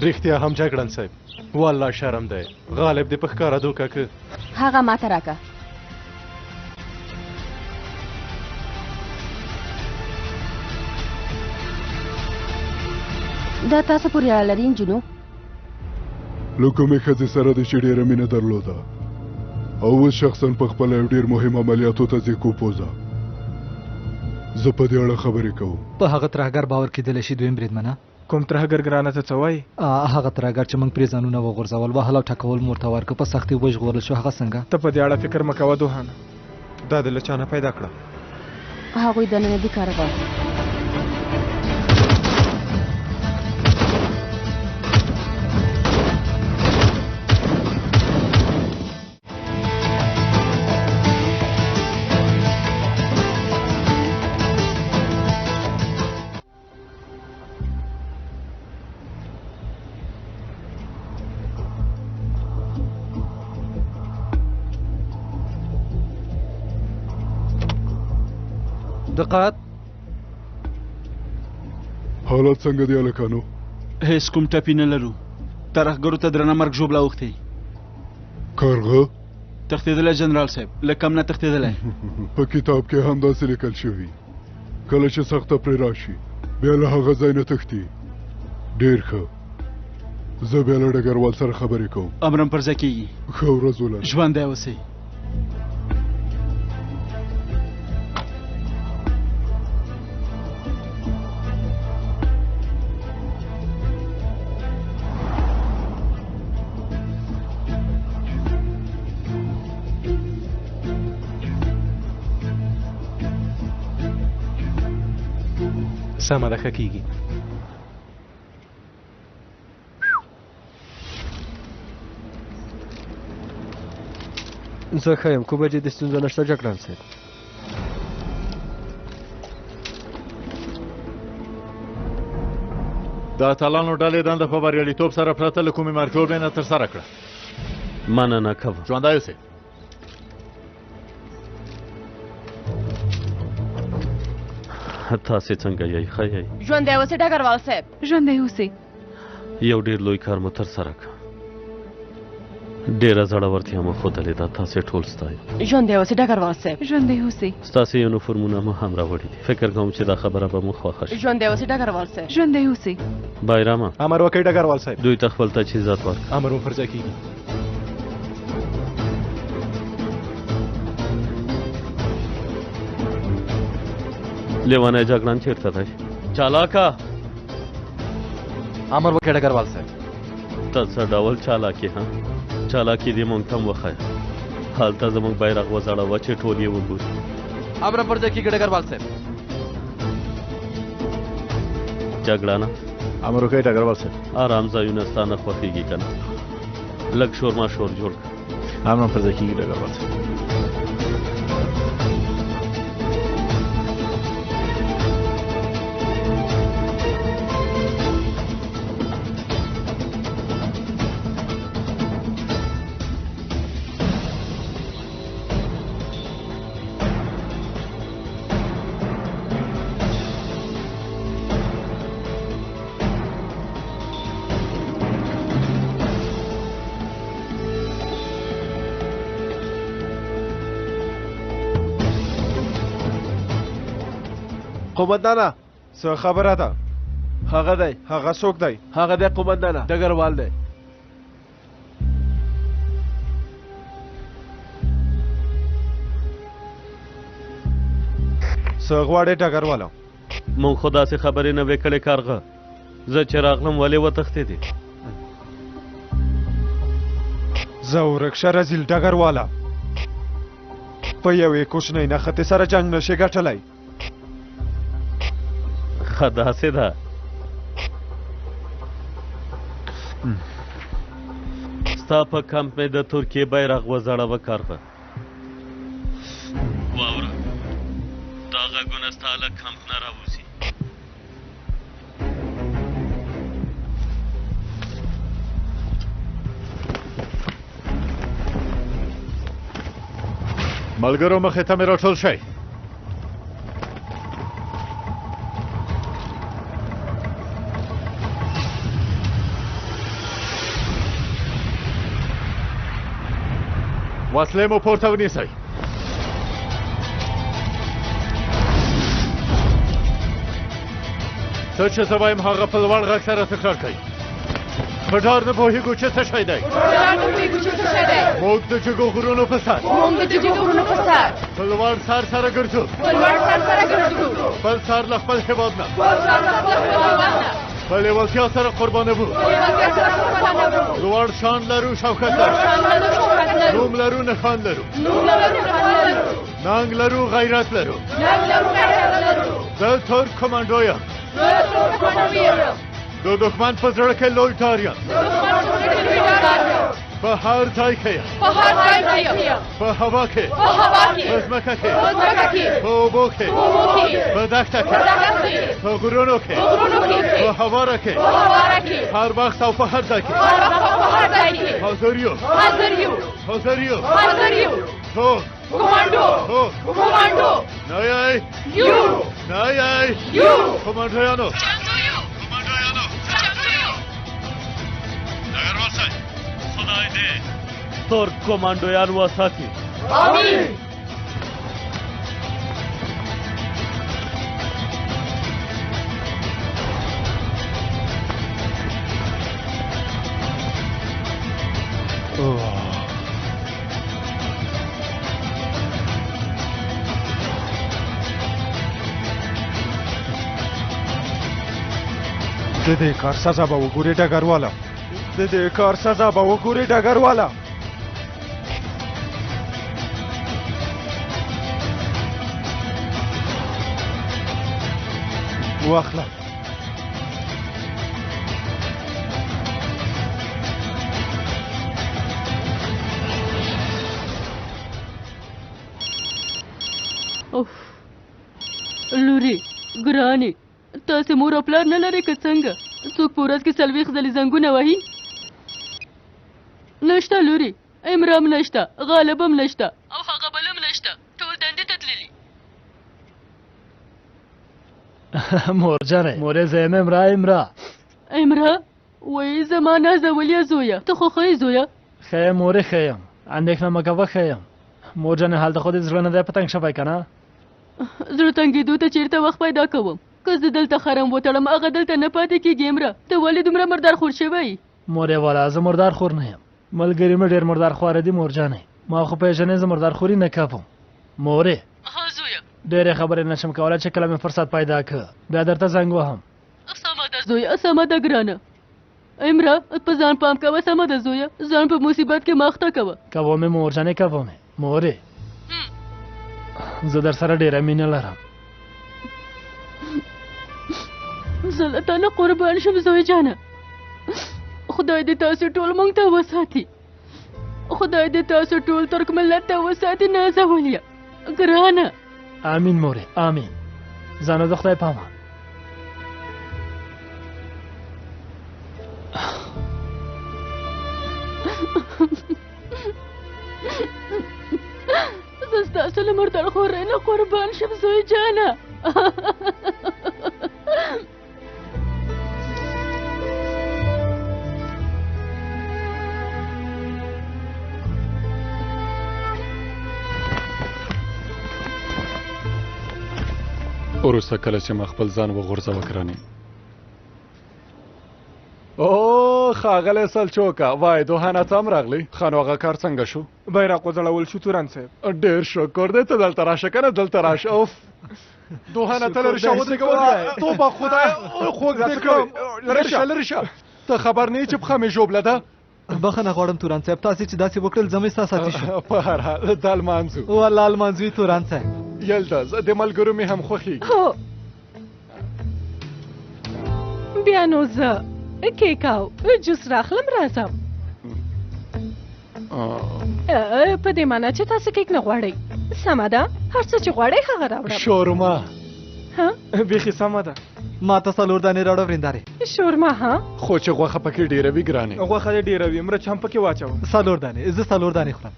رښتیا هم جګړن صاحب والله شرم دی غالب دې په ښکاره دوکه که هغه ماته راکه دا تاسو پورې اړه لري نجونو له کومې ښځې سره دې چې ډېره مینه درلوده او اوس شخصا په خپله یو ډېر مهم عملیاتو ته ځې کوپوزه زه په دې اړه خبرې کوم په هغه ترهګر باور کېدلی شي دویم بریدمنه کوم ترهګر ګرانه ته څه وایي هغه ترهګر چې موږ پرې ځانونه وغورځول وهل او ټکول مو ورته ورکړه په سختۍ وژغورل شو هغه څنګه ته په دې اړه فکر مه کوه دوهانه دا دې له چا نه پیدا کړه هغوی دننه دي کارغان دقت حالات څنګه دی هلکانو هیڅ کوم ټپي نه لرو ترهګرو ته درنه مرګ ژوبله اوښتی کارغه تښتېدلی جنرال صاحب له کم نه تښتېدلی په کتاب کې هم داسې لیکل شوي کله چې سخته پرې راشي بیا له هغه ځای نه تښتي ډېر ښه زه بیا له ډګروال سره خبرې کوم امرم پرځه کېږي ښه ورځ ولره ژوندی اوسئ سمه ده ښه کېږي زه ښه یم کومه جدي ستونزه نشته جګړن صاحب د اتلانو ډلې دنده په بریالیتوب سره پرته له کومې مرجوړې نه ترسره کړه مننه کوم ژوندی اوسئ تاسې څنګه یئ ښه یئ ژوندی اوسئ ډګروال صاحب ژوندی اوسئ یو ډېر لوی کار مو ترسره کړ ډېره زړورتیا مو ښودلې ده تاسې ټول ستایو ژوندی اوسئ ډګروال صاحب ژوندی اوسئ ستاسې یونیفورمونه مو هم راوړي دي فکر کوم چې دا خبره به مو خوښه شي ژوندی اوسئ ډګروال صاحب ژوندی اوسئ بایرامه امر وکړئ ډګروال صاحب دوی ته خپل تجهیزات ورکړه امر مو پرځه کېږي لیونی جګړن چېرته دی چالاکه امر وکړئ ډګروال صاحب ته څه ډول چالاکي ها چالاکي دې مونږ ته هم وښیه هلته زموږ بیرغ وځړوه چې ټول یې وګوري امر پرځه کېږي ډګروال صاحب جګړنه امر وکړئ ډګروال صاحب آرام ځایونه ستا نه خوښېږي که نه لږ شور ماشور جوړ کړه امر پرځه کېږي ډګروال صاحب قومندانه څه خبره ده هغه دی هغه څوک دی هغه دی قومندانه ډګروال دی څه غواړې ډګرواله مونږ خو داسې خبرې نه وې کړې کارغه زه چې راغلم ولې وتښتېدې زه ورک شه رزیل ډګرواله په یوې کوچنۍ نښتې سره جنګ نشي ګټلی ښه داسې ده ستا په کمپ مې د ترکیې بیرغ وځړوه کارغه واوره دا غږونه ستا له کمپ نه راوځي ملګرو مخې ته مې راټول شئ وسلې مو پورته ونیسئ. څه چې زه وایم هغه په لوړ غږ سره تکرار کړئ. په ډار نه پوهېږو چې څه شی دی. موږ د جګو غرونو په سر په لوړ سر سره ګرځو. خپل سر له خپل هېواد نه په لیوالتیا سره قربانوو. لوړ شان لرو، شوکت لرو، نوم لرو، نښان لرو، ننګ لرو، غیرت لرو. زه تور کمانډو یم. د دښمن په زړه کې لوی ډار یم. په هر ځای کې یم. په هوا کې، په ځمکه کې، په اوبو کې، په دښته کې، په غرونو کې، په هواره کې، هر وخت او په هر ځای کې حاضر یو. څوک نه یئ؟ نه یئ؟ کمانډویانو ډګروال صاحب، خدای دې تور کمانډویان وساتي. آمین. د دې کار سزا به وګورې ډګرواله. د دې کار سزا به وګورې ډګرواله. واخله. لوري ګرانې، تاسې مور او پلار نه لرئ که څنګه؟ څوک په ورځ کې 40 ځلې زنګونه وهي؟ نشته لوري، امرام نشته، غالب هم نشته او هغه بل هم نشته. ټول دندې ته تللي. مورجانې، مورې زه یم امرا. وایي زما نازوليه زویه، ته خو ښه یې زویه. ښه یم مورې، ښه یم، اندېښنه مه کوه، ښه یم. مورجانې هلته خو دې زړه نه دی پتنګ شوی که نه؟ زړه تنګېدو ته چېرته وخت پیدا کوم؟ که زه دلته خرم وتړم هغه دلته نه پاتې کېږي. امره، ته ولې دومره مردار خور شوی؟ مورې والا، زه مردار خور نه یم. ملګري مې ډېر مردار خواره دي مورجانې. ما خو پېژنې زه مردار خوري نه کوم. مورې ها زویه، ډېرې خبرې نشم کولی چې کله مې فرصت پیدا که بیا درته زنګ وهم. سمه ده زویه، سمه ده ګرانه. امره، په ځان پام کوه. سمه ده زویه، ځان په مصیبت کې ماخته کوه. کومې مورجانې، کومې. مورې زه در سره ډېره مینه لرم. زه له تا نه قربان شم زوی جانه. خدای دې تاسو ټول موږ ته وساتي. خدای دې تاسو ټول ترک ملت ته وساتي. نازوليه ګرانه. آمین مورې، آمین. ځانو د خدای پامان. زه ستاسو له مردار خورۍ نه قربان شم زوی جانه. وروسته کله چې ما خپل ځان وغورځوه ګرانې. او ښاغلی سلچوکه، وای دوهانه څه هم راغلی؟ ښه نو هغه کار څنګه شو؟ بیرغ وځړول شو تورن صاحب. ډېر شکر دی، ته دلته راشه که نه؟ دلته راشه. اوف دوهانه ته لرې شه، ودرېږه. توبه خدای، خوږ دې کړم. لرې شه. ته خبر نه یې چې پښه مې ژوبله ده؟ بخښنه غواړم تورن صاحب، تاسې چې داسې وکړل زه مې ستا ساتي شو. په هر حال دا لمانځو. والله لمانځو یې تورن صاحب. یلدز د ملګرو مې هم خوښېږي. هو بیا نو زه کیک او جوس راخلم راځم. په دې معنی چې تاسو کیک نه غواړئ. سمه ده، هر څه چې غواړئ هغه راوړم. شورما بیخي سمه ده. ما ته 4 دانې راوړه ورېندارې. شورما ها؟ خو چې غوښه پکې ډېره وي ګرانې. غوښه دې ډېره وي، مرچ هم پکې واچوه. 4 دانې، زه 4 دانې خورم.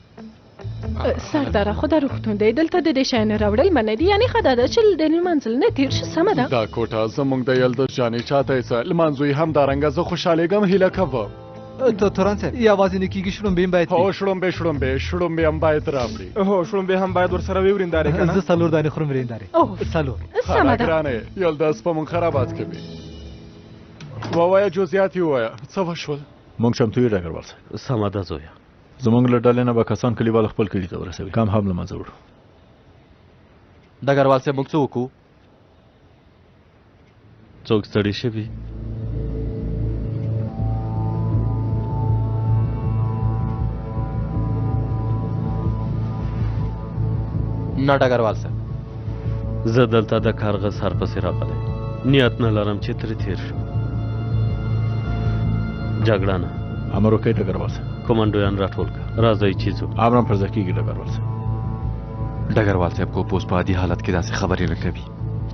سرداره خو دا روغتون دی، دلته د دې شیانو راوړل منع دي. یعنې ښه ده چې د لمانځل نه تېر شو. سمه ده. دا کوټه زموږ د یلدز جانې چاته یې څه لمانځو یې همدارنګه زه خوشحالېږم هیله کوم. توران صاحب یوازې نه کېږي شړومبې هم باید هو شړومبې هم باید راوړي هو شړومبې هم باید ورسره وي ورېندارې که نه زه 4 دانې خورم ورېندارې اوه 4 سمه ده ګرانې یو داس په مونږ خرابات کوي ووایه جزئیات یې ووایه څه وشول موږ چمتو یو ډګروال صاحب سمه ده زویه زموږ له ډلې نه به کسان کلیوال خپل کلي ته ورسوي کم هم له منځه وړو ډګروال صاحب موږ څه وکړو څوک ستړي شوي نه ډګروال صاحب زه دلته د کارغه سر پسې راغلی نیت نه لرم چې ترې تېر شم جګړه نه امر وکړئ ډګروال صاحب کمانډویان راټول کړه راځئ چې ځو امر هم پر ځای کېږي ډګروال صاحب ډګروال صاحب کو پوس په عادي حالت کې داسې خبرې نه کوي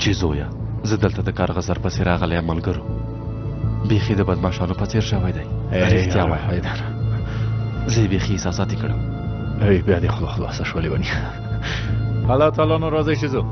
چې زویه زه دلته د کارغه سر پسې راغلی یم ملګرو بیخي د بدماشانو په څېر شوی دی رښتیا وایه زه یې بیخي احساساتي کړم بیا دې خوله خلاصه شولې ونی الله تعالی نو راځي چې ځو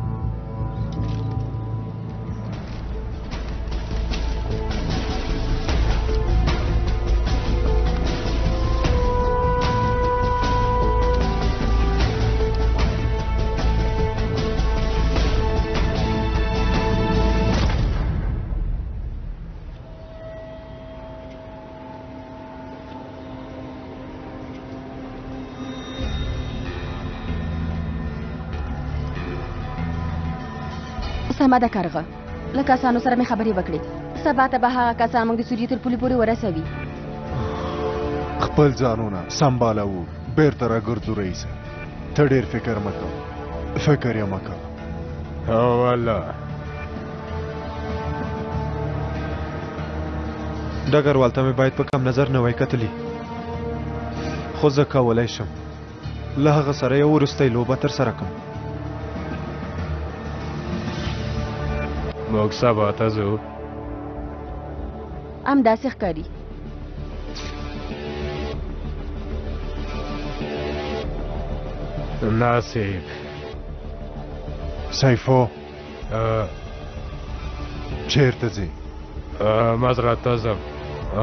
سمه ده کارغه له کسانو سره مې خبرې وکړې سبا ته به هغه کسان موږ د سوریې تر پولې پورې ورسوي خپل ځانونه سمبالوو بیرته راګرځو رئیسه ته ډېر فکر مه کوه فکر یې مه کوه او الله ډګروال ته مې باید په کم نظر نه وای کتلي خو زه کولی شم له هغه سره یو وروستی لوبه ترسره کړم موږ سبا ته ځو همداسې ښکاري ناصب سیفو چیرته ځې مزرعه ته ځم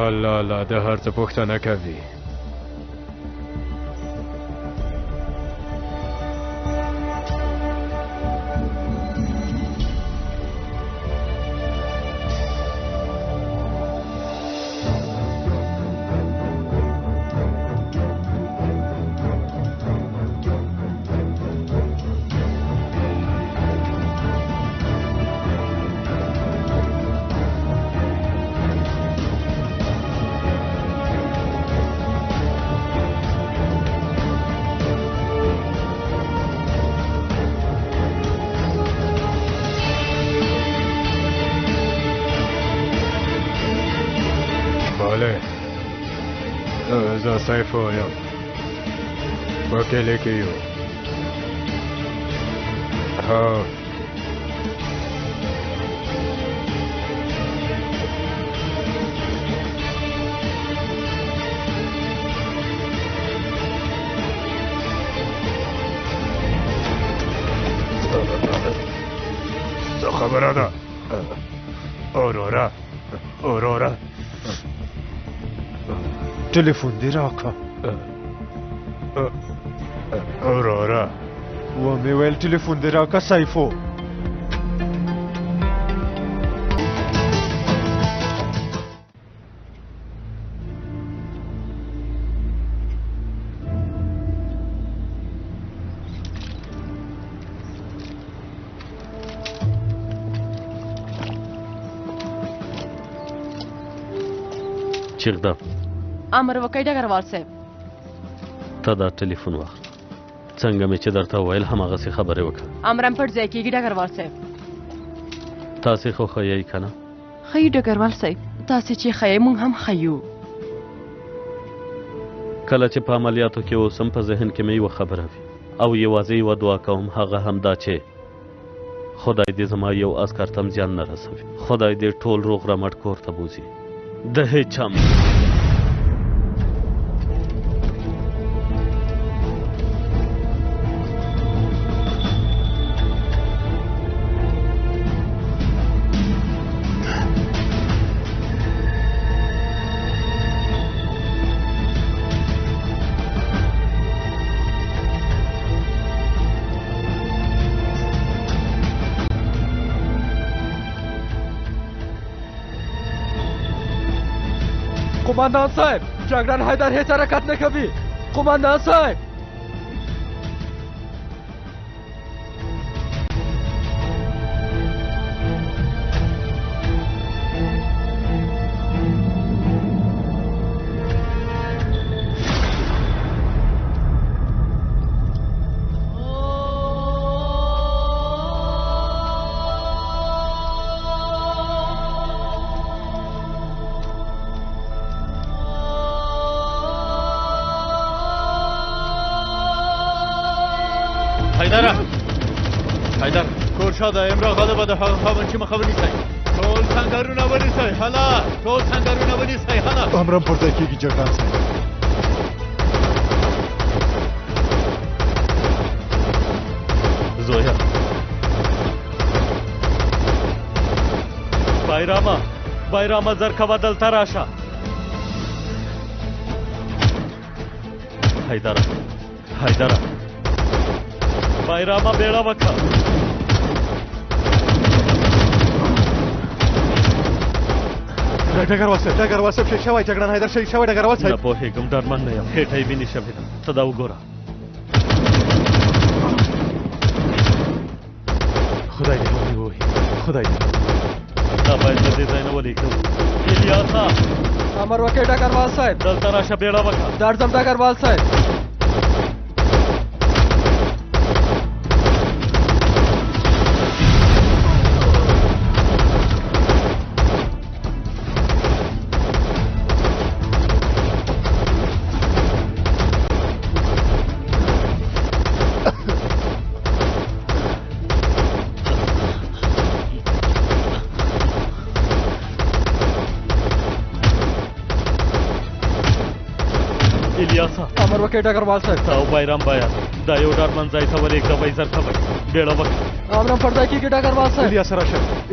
الله الله د هر څه پوښتنه کوي زه سیفو یم په کلي کې یو څه خبره ده اورورا ټلیفون دې راکړه اورورا ومې ویل ټلیفون دې راکړه سیفو چیغ ده امر وکړئ ډګروال صاحب ته دا ټلیفون واخله څنګه مې چې درته وویل هماغسې خبرې وکړه امر هم پټ ځای کېږي ډګروال صاحب تاسې خو ښیئ که نه ښیو ډګروال صاحب تاسې چې ښیئ موږ هم ښیو کله چې په عملیاتو کې اوسم په ذهن کې مې یوه خبره وي او یوازې یوه دعا کوم هغه هم دا چې خدای دې زما یو عسکر ته هم زیان نه رسوي خدای دې ټول روغ رمټ کور ته بوځي د هیچ هم قماندان صاحب جګړن حیدر هیڅ حرکت نه کوي قماندان صاحب حیدر کورشاده امرا غالبه د هغه خاوند چې مخه ونیسئ ټول سنګرونه ونیسئ هله ټول سنګرونه ونیسئ هله امرم پر ځای کېږي جګړن صاحب زویا بایراما زر کوه دلته راشه حیدره بایراما بیړه وکړه ډګروال صاحب شهید شوی جګړن حیدر شهید شوی ډګروال صاحب نه پوهېږم ډارمن نه یم خېټه یې وینې شوې ده ته دا وګوره خدای دې هم ووهي خدای دې دا باید له دې ځای نه ولیږدو الیاسا امر وکړئ ډګروال صاحب دلته راشه بیړه وکړه درځم ډګروال صاحب امر وکړئ ډګروال صاحب تا او بایرام باید دا یو ډارمن ځای ته ولېږدوئ زر کوئ بیړه وکړه امرم پر ځای کېږي ډګروال صاحب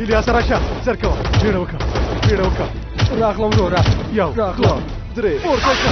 الیاس راشه زر کوه بیړه وکړه راغلم وروره یو دوه درې پورته شه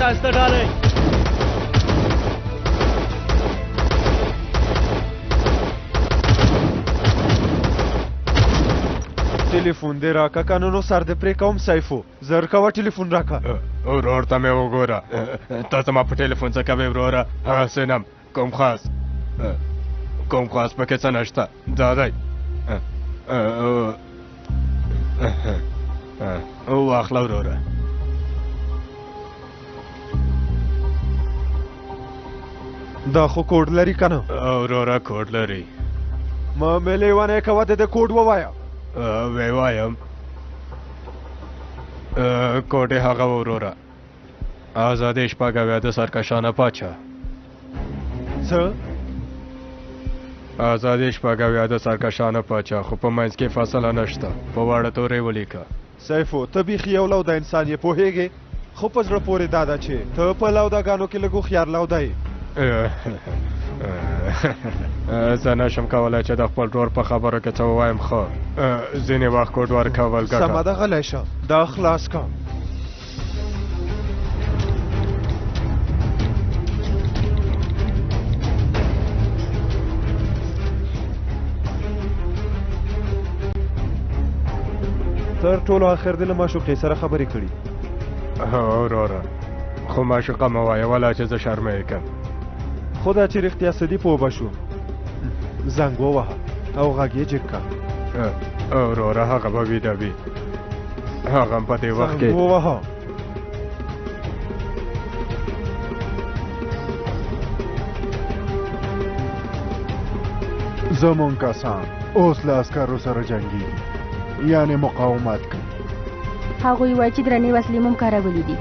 دست ډالۍ ټلیفون دې راکا قانونو سر دې پرې کوم سیفو زر کوه ټلیفون راکا ورور ته مې وګوره ته زما په ټلیفون څه کوې وروره هغسې نه کوم خاص پکې څه نشته دا دی واخله وروره دا خو کوډ لري کنه اورورا کوډ لري ما مې لیوانه کوه د کوډ ووایا وی وایم کوډ هغه اورورا آزادې شپږ اویا د سرکشانه پاچا څه آزادې شپږ اویا د سرکشانه پاچا خو په منځ کې فاصله نشته په واړه تورې ولیکه سیفو ته بیخي یو لو د انسان یې پوهېږې خو په زړه پورې دا ده چې ته په لوداګانو کې لږ هوښیار لوده یې زه نشم کولی چې د خپل ورور په خبرو کې څه ووایم خو ځینې وخت کوډ ورکول ګټه سمه ده غلی شه دا خلاص که تر ټولو اخر دې له معشوقې سره خبرې کړي هو وروره خو معشوقه مه وایه ولا چې زه شرمه کم خو دا چې رښتیا سدي په وبه شو زنګ ووهه او غږ یې جګ کړه وروره هغه به ویده وي هغه هم په دې وخت کې زنګ ووهه زمون کسان اوس له عسکرو سره جنګېږي یعنی مقاومت کوي هغوی وایي چې درنې وسلې مو کارولې دي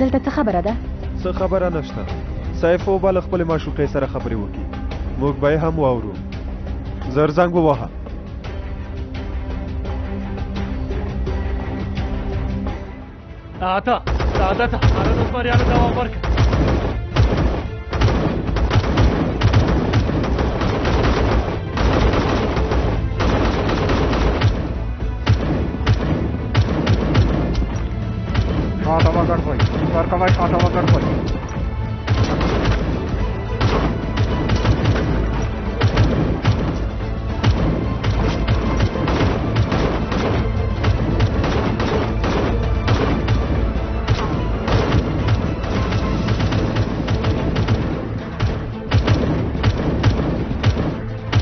دلته څه خبره ده څه خبره نشته سیفو به له خپلې معشوقې سره خبرې وکړي موږ به یې هم واورو زر زنګ ووهه اته سعادته هره د بریانو دوام ورکړه شاته وګړ کوي ورکوي شاته وګړ کوي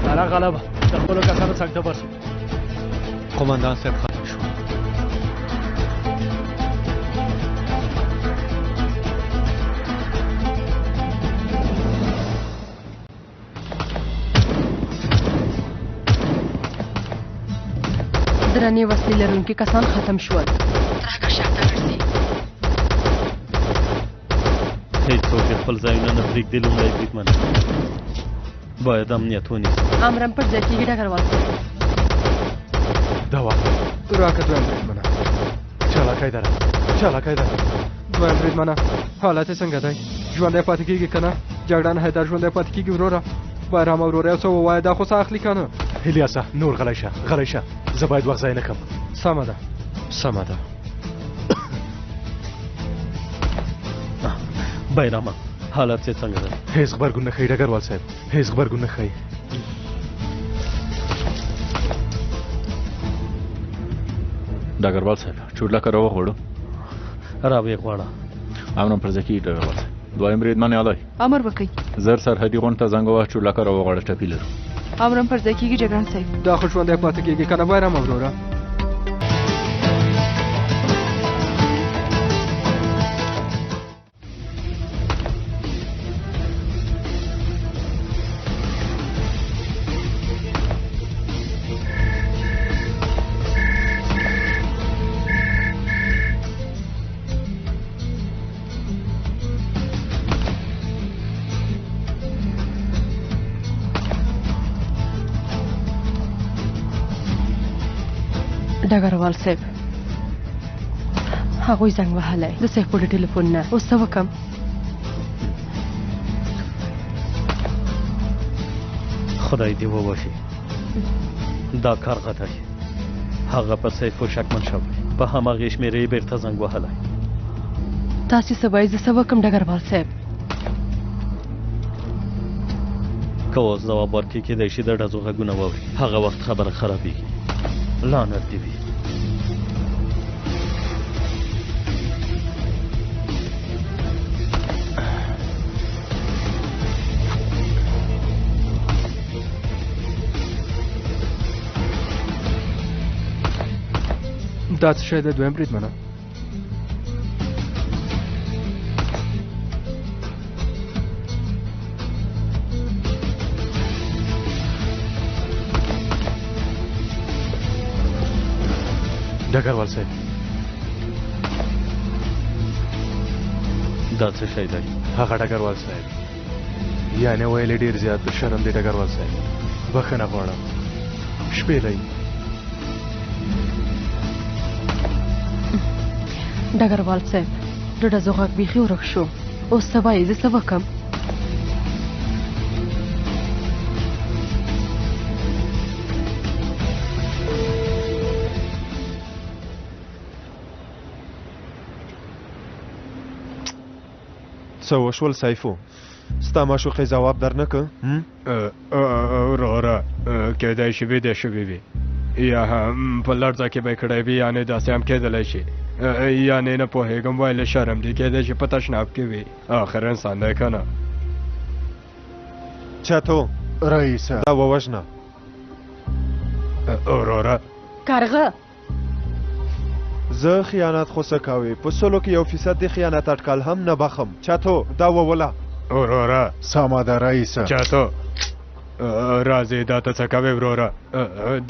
سره غلبه د خپلو کسانو څنګ ته برسو قمندان صاحب ختم شو درنې وسلې لرونکي کسان ختم شول ترهګر شاته ګرځي هیڅوک یې خپل ځایونه نه پرېږدي لومړی بریدمن باید امنیت ونیسي امرم پر ځای کېږي ډګروال صاحب دا وخت راکه دویم بریدمنه چالاکی دره چالاکی دره دویم بریدمنه حالت یې څنګه دی ژوندی پاتې کېږي که نه جګړن حیدر ژوندی پاتې کېږي وروره بایرام او وروره یو څه ووایه دا خو څه اخلي که نه الیاسه نور غلی شه غلی شه زه باید وخت ضایع نه کړم سمه ده سمه ده بیرامه حالت یې څنګه ده هیڅ غبرګون نه ښیي ډګروال صاحب هیڅ غبرګون نه ښیي ډګروال صاحب چورلکه راوغواړو راویې غواړه امر پر ځکه ډګروال صاحب دویم بریدمن یالای امر وکړئ زر سرحدي غونډ ته زنګ ووهه چورلکه راوغواړه ټپي لرو امرم پر ځای کېږي جګړن صاحب دا خو ژوندی پاتې کېږي که نه بایرام او وروره ډګروال صاحب هغوی زنګ وهلی د سیف د ټلیفون نه اوس څه وکړم خدای دې ووهي دا کار غدای هغه په سیفو شکمن شوی په هماغې شمېرې یې بېرته زنګ وهلی تاسې څه وایي زه څه وکړم ډګروال صاحب که اوس ځواب ورکړي کېدای شي د ډزو غږونه واوري هغه وخت خبره خرابېږي لعنت دې وي دا څه شی دی دویم بریدمنه ډګروال صاحب دا څه شی دی؟ هغه ډګروال صاحب یعنې ویلې ډېر زیات شرم دی ډګروال صاحب بخښنه غواړم شپېلی ډګروال صاحب د ډزو غږ بیخي ورک شو اوس څه وایي زه څه وکړم څه وشول سیفو ستا معشوقې ځواب در نه که وروره کیدای شي ویده شوي وي یا هم په لړزه کې به یې کړی وي یعنې داسې هم کیدلی شي یعنې نه پوهېږم ویلی شرم دی کیدای شي په تشناب کې وي آخر انسان دی که نه چاتو رئیسه دا ووژنه وروره کارغه زه خیانت خو څه کوې په سلو کې 1% د خیانت اټکل هم نه بخم چاتو دا ووله وروره سمه ده رئیسه چاتو راځئ دا ته څه کوې وروره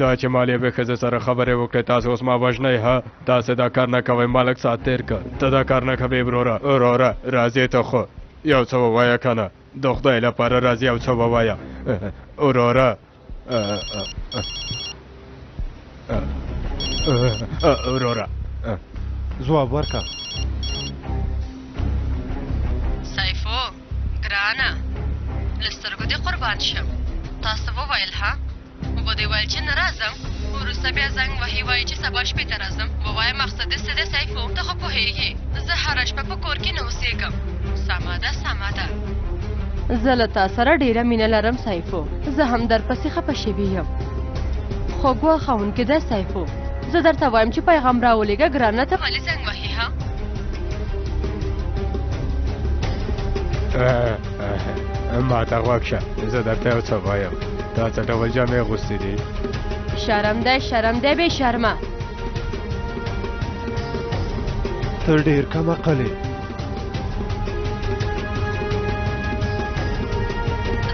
دا چې مالې به ښځې سره خبرې وکړې تاسو اوس ما وژنئ ها تاسې دا کار نه کوئ ما لږ ساعت تېر که ته دا کار نه کوې وروره راځې ته خو یو څه ووایه که نه د خدای لپاره راځي یو څه ووایه وروره وروره ځواب ورکه سیفو ګرانه له سترګو دې قربان شم تاسو وویل ها وبه دې ویل چې نه راځم وروسته بیا زنګ وهي وایي چې سبا شپې ته راځم ووایه مقصد دې څه دی سیفو ته خو پوهېږې زه هره شپه په کور کې نه اوسېږم سمه ده زه له تا سره ډېره مینه لرم سیفو زه هم درپسې خفه شوې یم خو ګواه خاونکې دی سیفو زه درته وایم چې پیغام راولېږه ګرانه ته ولې زنګ وهې ها ما ته غوږ شه زه درته یو څه وایم تا څه ډول جامې اغوستې دي شرم دی بې شرمه ته ډېر کم عقل یې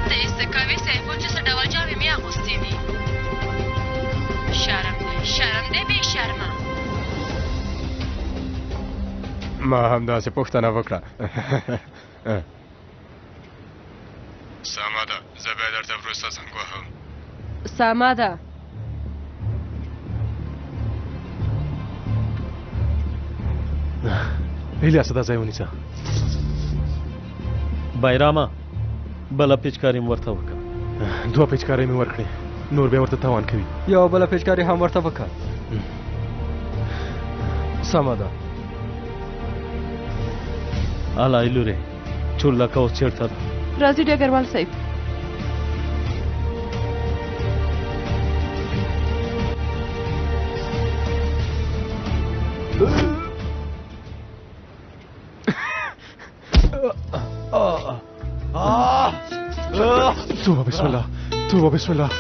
ته یې څه کوې سیفو چې څه ډول جامې مې اغوستې دي شرم دی بې شرمه ما هم داسې پوښتنه وکړه سمه ده زه بیا درته وروسته زنګ وهم سمه ده الیاسه دا ځای ونیسه بایرامه بله پیچکاري مې ورته وکړه 2 پیچکارۍ مې ورکړې نور بیا ورته تاوان کوي یو بله پیچکاري هم ورته وکړه سمه ده الای لورې چورلکه اوس چېرته ده راځي ډګروال صاحب توبه بسم الله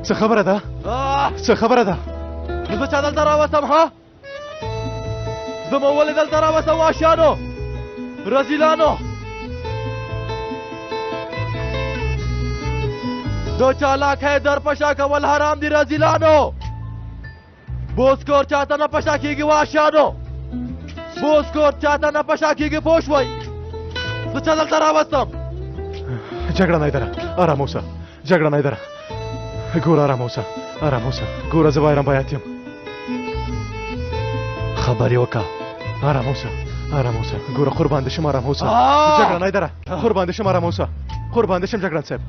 څه خبره ده زه چا دلته راوستم ها زه مو ولې دلته راوستم واشیانو رزیلانو دو چالاک در پشا کول حرام دی رزیلانو بوسکور چاته نه پشا کیږي واشیانو بوسکور چاته نه پشا کیږي پوش وای زه چا دلته راوستم جګړه نه ایدره آرام اوسه جګړه نه ایدره ګور آرام اوسه ګوره زه بایرام بیات یم خبرې وکړه آرام اوسه ګوره قربان دې شم آرام اوسه جګړه نه ایدره قربان دې شم آرام اوسه جګړن صاحب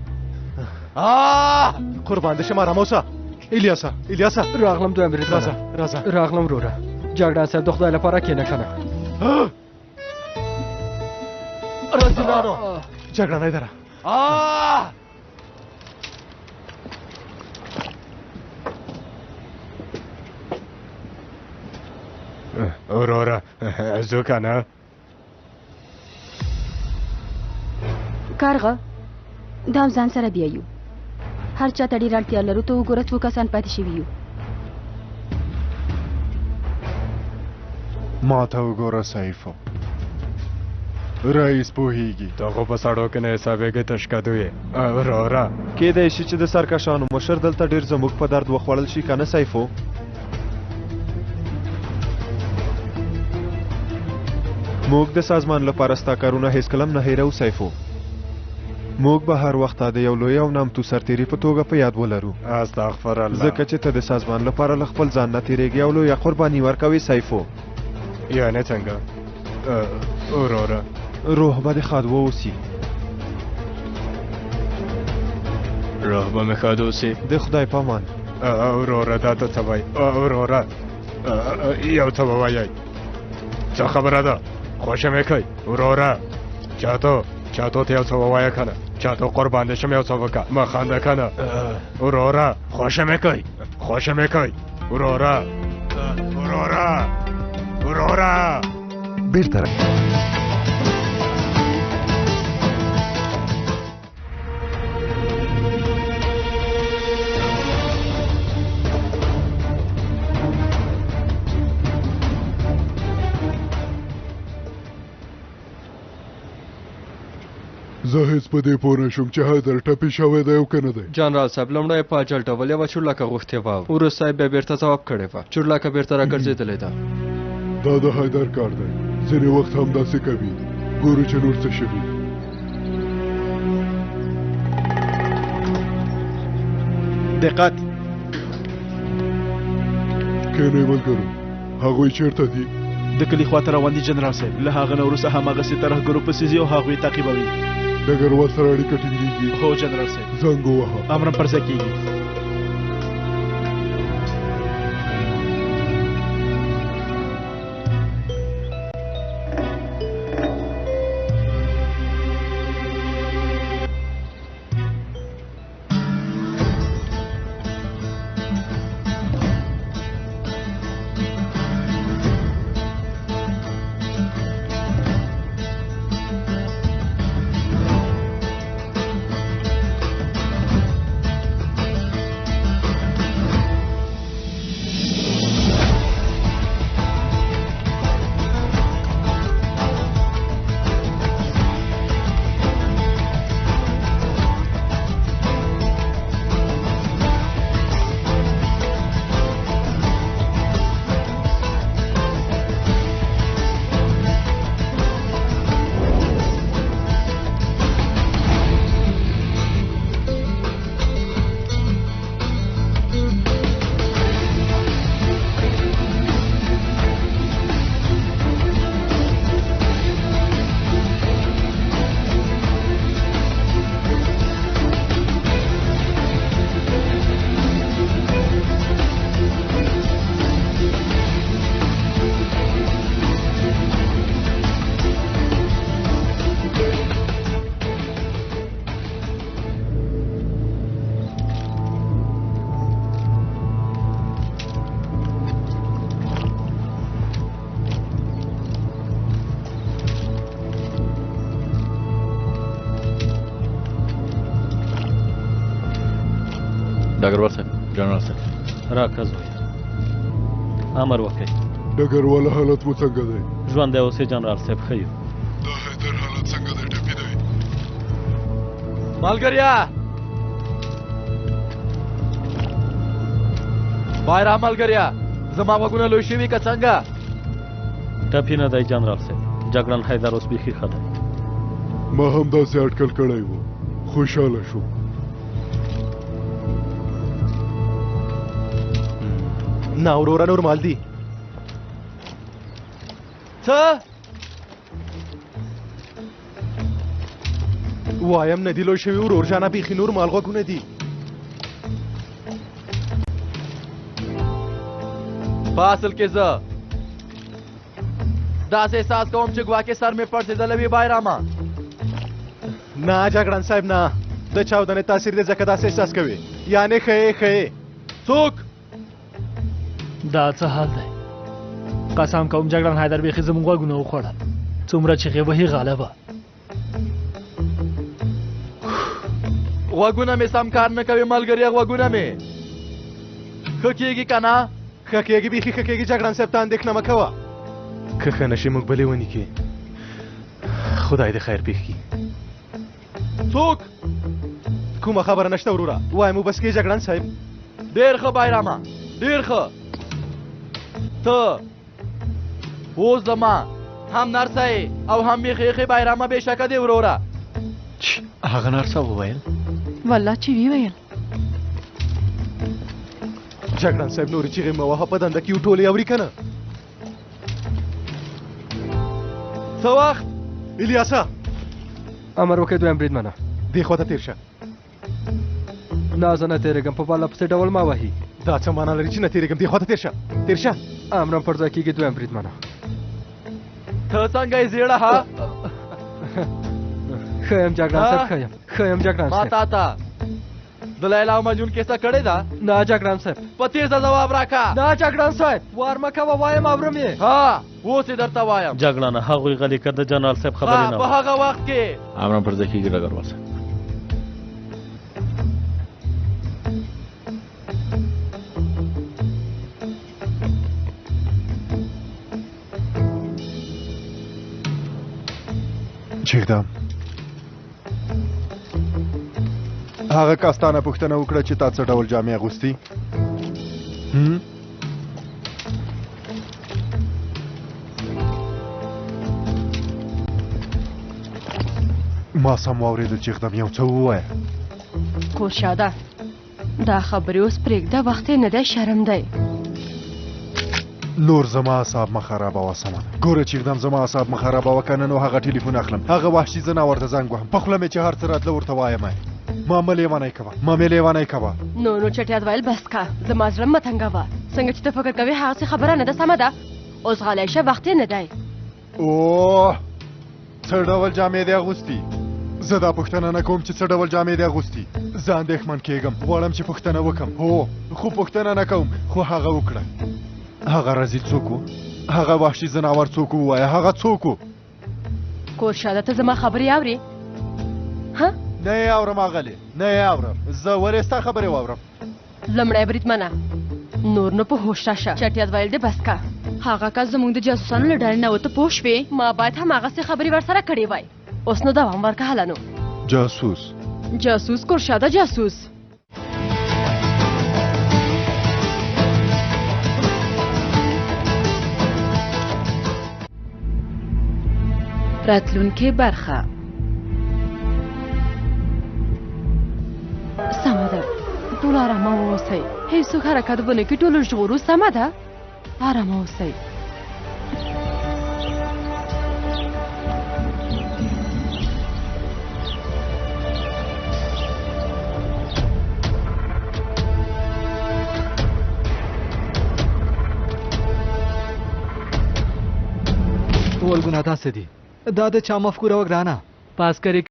قربان دې شم آرام اوسه الیاسه راغلم دویم بریدمنه راځه راغلم وروره جګړن صاحب د خدای لپاره کښېنه که نه رزیلانو جګړه نه ایدره وروره ځو که نه کارغه دا هم ځان سره بیایو هر چا ته ډېر اړتیا لرو ته وګوره 2 کسان پاتې شوي یو ما ته وګوره سیفو رئیس پوهیږي ته خو په سړو کې نه حسابېږې تشکدو یې وروره کیدای شي چې د سرکشانو مشر دلته ډېر زموږ په درد وخوړل شي که نه سیفو موږ د سازمان لپاره ستا کارونه هیڅکله نه هیرو سیفو. موږ به هر وخت د یو لوی او نامتو سرتیري په توګه په یاد ولرو. استغفر الله. ځکه چې ته د سازمان لپاره له خپل ځان نه تیریږي او لویه قرباني ورکوې سیفو. یعنې څنګه وروره؟ روح به دې ښاد واوسي. روح به مې ښاد اوسي. د خدای په امان. وروره دا ته څه وایي؟ وروره یو څه ووایئ. څه خبره ده؟ خوښه مې کوي وروره. چاته ته یو څه ووایه که نه؟ چاته قربان دې شم یو څه وکړه. مه خنده که نه وروره. خوښه مې کوي وروره. بیرته زه هیڅ په دې پوه نه شوم چې حیدر ټپي شوی دی او که نه دی. جنرال صاحب لومړی په اجل ډول یوه چورلکه غوښتې وه، وروسته یې بیا بېرته ځواب کړې وه. چورلکه بېرته راګرځېدلې ده. دا د حیدر کار دی. ځینې وخت همداسې کوي. ګورو چې نور څه شوي. دقت کینئ ملګرو، هغوی چیرته دي؟ د کلي خواته روان دي جنرال صاحب. له هغه نه وروسته هماغسې ترهګرو پسې ځي او هغوی تعقیبوي. ډګروال سره اړیکه ټینګېږي؟ هو جنرال صاحب. زنګ ووهه. امر پر ځای کېږي. ډګروال صاحب، جنرال صاحب راکز وایه. امر وکړئ. ډګروال حالت مو څنګه دی؟ ژوندی اوسئ جنرال صاحب، ښه یو. د حیدر حالت څنګه دی؟ ټپي دی؟ ملګریا بایرا ملګریا زما غوږونه لوی شوي که څنګه؟ ټپي نه دی جنرال صاحب. جګړن حیدر اوس بیخي ښه دی. ما هم داسې اټکل کړی و. خوشحاله شوم. نه وروره نورمال دي. څه وایم نه دي لوی شوي ورور جانه بیخي نورمال غوږونه دي. په اصل کې زه داسې احساس کوم چې ګواکې سر مې پړسېدلی وي بایراما. نه جګړن صاحب نه، د چاودنې تاثیر دی ځکه داسې احساس کوي. یعنې ښه څوک؟ دا څه حال دی؟ قسم کوم جګړن حیدر بیخي زموږ غوږونه وخوړل. څومره چیغې وهي غالبه. غوږونه مې سم کار نه کوي ملګریا، غوږونه مې. ښه کېږي که نه؟ ښه کېږي، بیخي ښه کېږي. جګړن صاحب ته اندېښنه مه کوه. که ښه نه شي موږ به لیوني کړي. خدای دې خیر پېښ کړي. څوک؟ کومه خبره نشته وروره. وایم وبس کې جګړن صاحب. ډېر ښه بایراما، ډېر ښه. ته اوس زما هم نرسه او هم بیخي بایرامه بشکه دی وروره. هغه نرسه وویل والله چې وی ویل جګړن صاحب نورې چیغې مه وهه په دنده کې یو ټولې اوري که نه. څه وخت الیاسه امر وکړئ دویم بریدمنه. دې خوا ته تېر شه. نه زه نه تېرېږم په بالا پسې ډول ما وهي. دا څه معنا لري چې نه تېرېږم؟ دې خوا ته تېر شه تېر شه. امرم پر ځای کېږي دویم بریدمنه. ته څنګه یې زیړه ها؟ ښه یم جګړن صاحب ښه یم ښه یم جګړن ما صاحب. تا ته د لیلا او مجنون کیسه کړې ده؟ نه جګړن صاحب. په تیزه ځواب راکړه. نه جګړن صاحب وار مه کوه وایم اورم یې. ها اوس یې درته وایم. جګړه نه هغوی غلي که د جنرال صاحب خبرې نه په هغه وخت کې امرم پر ځای کېږي ډګروال صاحب. چیغدم هغه کاستانه پوښتنه وکړه چې تا څه ډول جامې اغوستي؟ ما سم واورېدل چیغدم یو څه ووایه. کورشاده دا خبرې اوس پرېږده وخت یې نه دی شرم دی. نور زما اعصاب مه خرابوه سمه ده. ګوره چیغدم زما اعصاب مه خرابوه که نه نو هغه ټلیفون اخلم. هغه وحشي زناور ته زنګ وهم په خوله مې چې هر څه راتله ورته وایم. ما مه لیونی کوه ما مې لیونی کوه. نو چټیات ویل بس که زما زړه مه تنګوه. څنګه چې ته فکر کوې هغسې خبره نه ده سمه ده. اوس غلی شه وخت یې نه دی. اوه څه ډول جامې دې اغوستي؟ زه دا پوښتنه نه کوم چې څه ډول جامې دې اغوستي. زه اندېښمن کېږم غواړم چې پوښتنه وکړم. هو خو پوښتنه نه کوم. خو هغه وکړه. هغه رزیل څوک و؟ هغه وحشي ځناور څوک ووایه هغه څوک و؟ کورشاده ته زما خبرې اورې؟ ها نه یې اورم اغلې نه یې اورم. زه ولې ستا خبرې واورم؟ لمړی بریدمنه نور نو په هوښ راشه. چټیات ویل دې بس که هغه کس زموږ د جاسوسانو له ډلې نه وته پوه شوې. ما باید هماغسې خبرې ورسره کړې وای. اوس نو دوام ورکه هله نو. جاسوس کورشاده جاسوس. راتلونکې برخه. سمه ده ټول ارامه واوسئ. هېڅوک حرکت ونه کړي. ټولو ژغورو سمه ده ارامه اوسئ. ټول ګناه داسې دي دا د چا مفکوره وه ګرانه. په عسکري